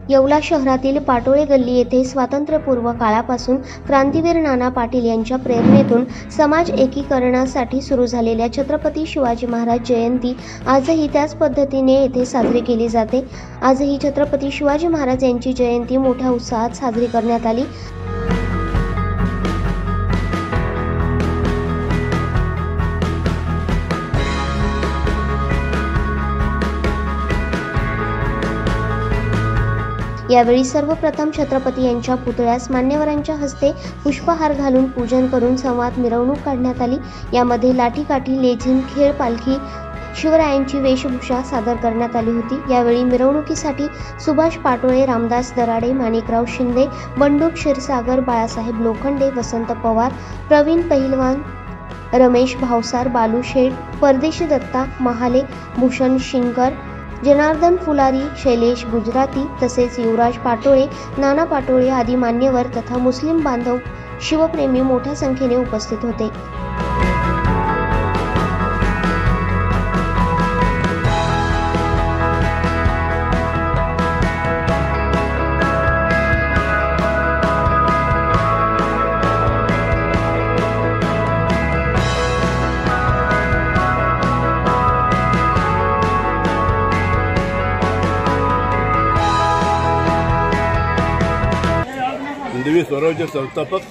येवला शहरातील पाटोळे गल्ली येथे स्वातंत्र्यपूर्व काळापासून क्रांतीवीर नाना पाटील यांच्या प्रेरणेतून समाज एकीकरणासाठी सुरू झालेल्या छत्रपती शिवाजी महाराज जयंती आजही त्याच पद्धतीने येथे साजरी केली जाते। आजही छत्रपती शिवाजी महाराज यांची जयंती मोठ्या उत्साहात साजरी करण्यात आली। यावेळी सर्वप्रथम छत्रपती यांच्या पुतळ्यास मान्यवरांच्या हस्ते पुष्पहार घालून पूजन करून संवाद मिरवणूक काढण्यात आली। यामध्ये लाठीकाठी, लेझीम, खेळ, पालखी, शिवरायांची वेशभूषा सादर करण्यात आली होती। यावेळी मिरवणुकीसाठी सुभाष पाटोळे, रामदास दराडे, माणिकराव शिंदे, बंडू क्षीरसागर, बाळासाहेब लोखंडे, वसंत पवार, प्रवीण पहिलवान, रमेश भावसार, बालू शेठ, परदेशी दत्ता महाले, भूषण शिंकर, जनार्दन फुलारी, शैलेश गुजराती तसेच युवराज पाटोळे, नाना पाटोळे आदी मान्यवर तथा मुस्लिम बांधव, शिवप्रेमी मोठ्या संख्येने उपस्थित होते। हिंदवी स्वराज्य संस्थापक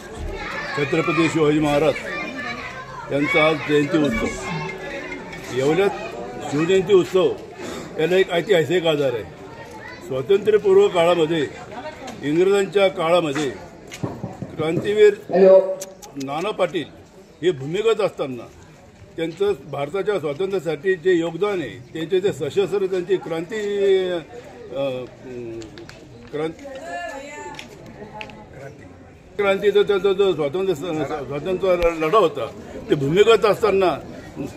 छत्रपती शिवाजी महाराज यांचा आज जयंती उत्सव। येवल्यात शिवजयंती उत्सव याला एक ऐतिहासिक आधार आहे। स्वातंत्र्यपूर्व काळामध्ये, इंग्रजांच्या काळामध्ये क्रांतीवीर नाना पाटील हे भूमिगत असताना त्यांचं भारताच्या स्वातंत्र्यासाठी जे योगदान आहे, त्यांचे जे सशस्त्र त्यांची क्रांतीचा त्यांचा जो स्वातंत्र्य लढा होता, ते भूमिगत असताना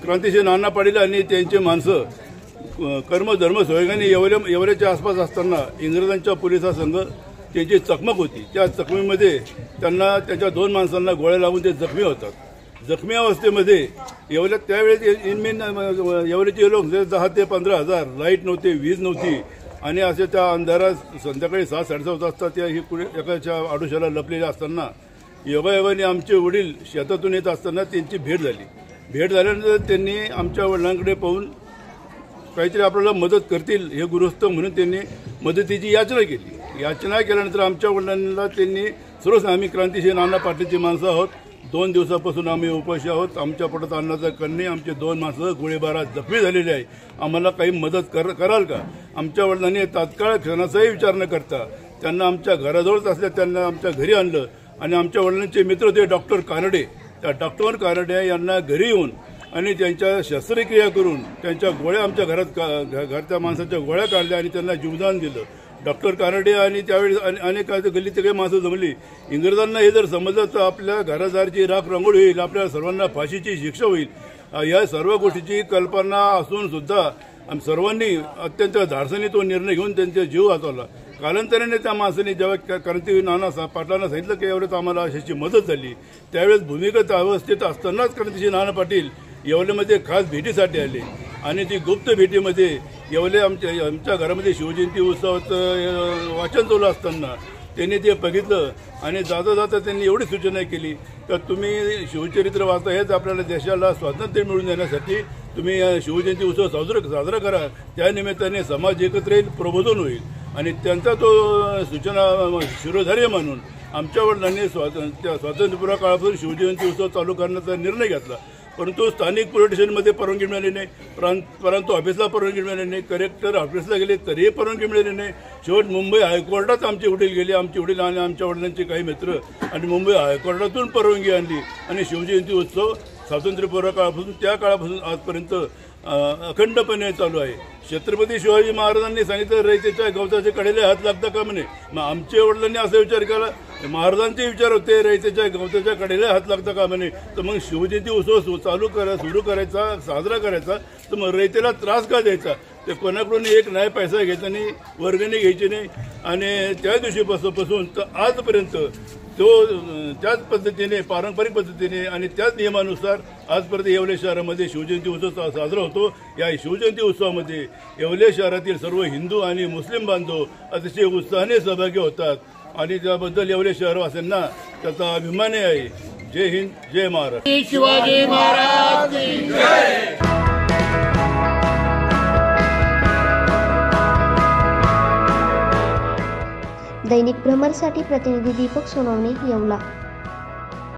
क्रांतीचे नाना पाटील आणि त्यांचे माणसं कर्मधर्म सोयगाने येवल्याच्या आसपास असताना इंग्रजांच्या पोलिसासंग त्यांची चकमक होती। त्या चकमकीमध्ये त्यांना त्यांच्या 2 माणसांना गोळ्या लागून ते जखमी होतात। जखमी अवस्थेमध्ये येवल्यात त्यावेळेस इनमेन येवल्याचे लोक 10 ते 15,000, लाईट नव्हते, वीज नव्हती आणि असे त्या अंधारात संध्याकाळी 6-7:30 वाजता त्या ही एकाच्या आडोशाला लपलेल्या असताना योगायोगाने आमचे वडील शेतातून येत असताना त्यांची भेट झाली। भेट झाल्यानंतर त्यांनी आमच्या वडिलांकडे पाहून काहीतरी आपल्याला मदत करतील हे गृहस्थ म्हणून त्यांनी मदतीची याचना केली। याचना केल्यानंतर आमच्या वडिलांना त्यांनी सर्वच आम्ही क्रांतीचे नाना पाटीलची माणसं आहोत, 2 दिवसापासून आम्ही उपाशी आहोत, आमच्या पोटात अन्नाचा कण्णे, आमचे 2 माणसं गोळीबारात जखमी झालेले आहे, आम्हाला काही मदत कराल का? आमच्या वडिलांनी तात्काळ क्षणाचाही विचार न करता त्यांना आमच्या घराजवळच असल्या त्यांना आमच्या घरी आणलं आणि आमच्या वडिलांचे मित्र होते डॉक्टर कानडे, त्या डॉक्टर कानडे यांना घरी येऊन आणि त्यांच्या शस्त्रक्रिया करून त्यांच्या गोळ्या आमच्या घरच्या माणसाच्या गोळ्या काढल्या आणि त्यांना जीवदान दिलं। डॉक्टर कानडे आणि त्यावेळी अनेक गल्लीचे काही माणसं जमली। इंग्रजांना हे जर समजलं तर आपल्या घरादारची राख रांगोळी होईल, आपल्या सर्वांना फाशीची शिक्षा होईल। या सर्व गोष्टीची कल्पना असून सुद्धा सर्वांनी अत्यंत धाडसाने तो निर्णय घेऊन त्यांचा जीव वाचवला। कालांतराने त्या माणसाने जेव्हा क्रांतीवीर नाना पाटलांना सांगितलं की एवढ्यात आम्हाला अशाची मदत झाली, त्यावेळेस भूमिगत अवस्थेत असतानाच क्रांतीचे नाना पाटील येवल्यामध्ये खास भेटीसाठी आले आणि ती गुप्त भेटीमध्ये येवले आमच्या घरामध्ये शिवजयंती उत्सवाचं वाचन चालू असताना त्यांनी ते बघितलं आणि जाता जाता त्यांनी एवढी सूचना केली तर तुम्ही शिवचरित्र वाचा, हेच आपल्याला देशाला स्वातंत्र्य मिळवून देण्यासाठी तुम्ही शिवजयंती उत्सव साजरा करा, त्या निमित्ताने समाज एकत्र येईल, प्रबोधन होईल। आणि त्यांचा तो सूचना शिरोधार्य मानून आमच्या वडिलांनी स्वातंत्र्यपूर्व काळापासून शिवजयंती उत्सव चालू करण्याचा निर्णय घेतला। परंतु स्थानिक पोलीस स्टेशनमध्ये परवानगी मिळाली नाही, परंतु ऑफिसला परवानगी मिळाली नाही, कलेक्टर ऑफिसला गेले तरीही परवानगी मिळाली नाही। शेवट मुंबई हायकोर्टात आमचे वडील गेले, आमचे वडील आणि आमच्या वडिलांचे काही मित्र आणि मुंबई हायकोर्टातून परवानगी आणली आणि शिवजयंती उत्सव स्वातंत्र्यपूर्व काळापासून त्या काळापासून आजपर्यंत अखंडपणे चालू आहे। छत्रपती शिवाजी महाराजांनी सांगितलं रयतेच्या गवताच्या कडेला हात लागता का म्हणे। मग आमच्या वडिलांनी असा विचार केला, महाराजांचे विचार होते रयतेच्या गवताच्या कडेला हात लागता का म्हणे, तर मग शिवजयंती उत्सव सुरू करायचा, साजरा करायचा, तर मग रयतेला त्रास का द्यायचा? ते कोणाकडून एक नाही पैसा घ्यायचा नाही, वर्गणी घ्यायची नाही आणि त्या दिवशीपासून तर आजपर्यंत तो त्याच पद्धतीने पारंपरिक पद्धतीने आणि त्याच नियमानुसार आजपर्यंत येवले शहरामध्ये शिवजयंती उत्सव साजरा होतो. या शिवजयंती उत्सवामध्ये येवले शहरातील सर्व हिंदू आणि मुस्लिम बांधव अतिशय उत्साहाने सहभागी होतात आणि त्याबद्दल येवले शहरवासियांना त्याचा अभिमान आहे. जय हिंद, जय महाराष्ट्र. शिवाजी महाराज की जय. दैनिक भ्रमरसाठी प्रतिनिधी दीपक सोनवणे, येवला.